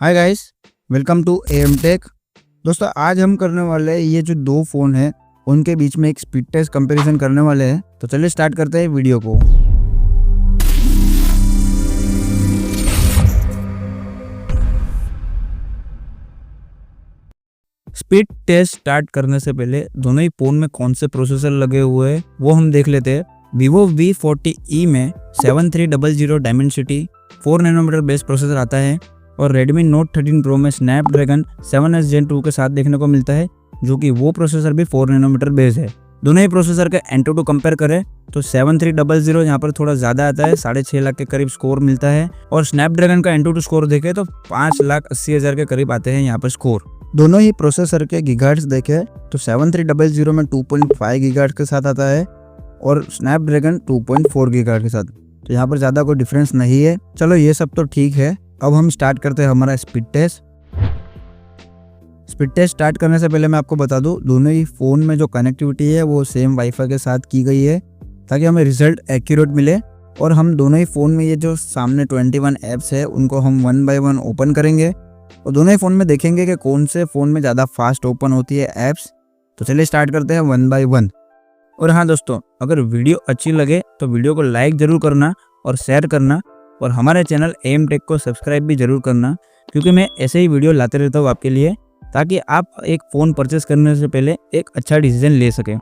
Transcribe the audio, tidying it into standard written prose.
Hi guys, welcome to M Tech. दोस्तों आज हम करने वाले हैं ये जो दो फ़ोन है उनके बीच में एक स्पीड टेस्ट कंपैरिजन करने वाले हैं। तो चलिए स्टार्ट करते हैं वीडियो को। स्पीड टेस्ट स्टार्ट करने से पहले दोनों ही फ़ोन में कौन से प्रोसेसर लगे हुए हैं वो हम देख लेते हैं। Vivo V40e में 7300 डायमेंसिटी 4 नैनोमीटर बेस प्रोसेसर आता है और Redmi Note 13 Pro में स्नैपड्रैगन 7s Gen 2 के साथ देखने को मिलता है, जो कि वो प्रोसेसर भी 4 नैनोमीटर बेस है। दोनों ही प्रोसेसर के antutu कंपेयर करें तो 7300 यहाँ पर थोड़ा ज़्यादा आता है, 6.5 लाख के करीब स्कोर मिलता है और स्नैपड्रैगन का antutu स्कोर देखें तो 5,80,000 के करीब आते हैं यहाँ पर स्कोर। दोनों ही प्रोसेसर के गीगाहर्ट्ज़ देखें तो 7300 में 2.5 गीगाहर्ट्ज़ के साथ आता है और स्नैपड्रैगन 2.4 गीगाहर्ट्ज़ के साथ, तो यहाँ पर ज़्यादा कोई डिफरेंस नहीं है। चलो ये सब तो ठीक है, अब हम स्टार्ट करते हैं हमारा speed test. Speed test start करने से पहले मैं आपको बता दूं, दोनों ही फ़ोन में जो कनेक्टिविटी है वो सेम वाईफाई के साथ की गई है ताकि हमें रिजल्ट एक्यूरेट मिले। और हम दोनों ही फ़ोन में ये जो सामने 21 ऐप्स है उनको हम 1 बाय 1 ओपन करेंगे और दोनों ही फ़ोन में देखेंगे कि कौन से फ़ोन में ज़्यादा फास्ट ओपन होती है ऐप्स। तो चलिए स्टार्ट करते हैं 1 बाय 1। और हाँ दोस्तों, अगर वीडियो अच्छी लगे तो वीडियो को लाइक ज़रूर करना और शेयर करना और हमारे चैनल एम टेक को सब्सक्राइब भी ज़रूर करना, क्योंकि मैं ऐसे ही वीडियो लाते रहता हूँ आपके लिए, ताकि आप एक फ़ोन परचेस करने से पहले एक अच्छा डिसीजन ले सकें।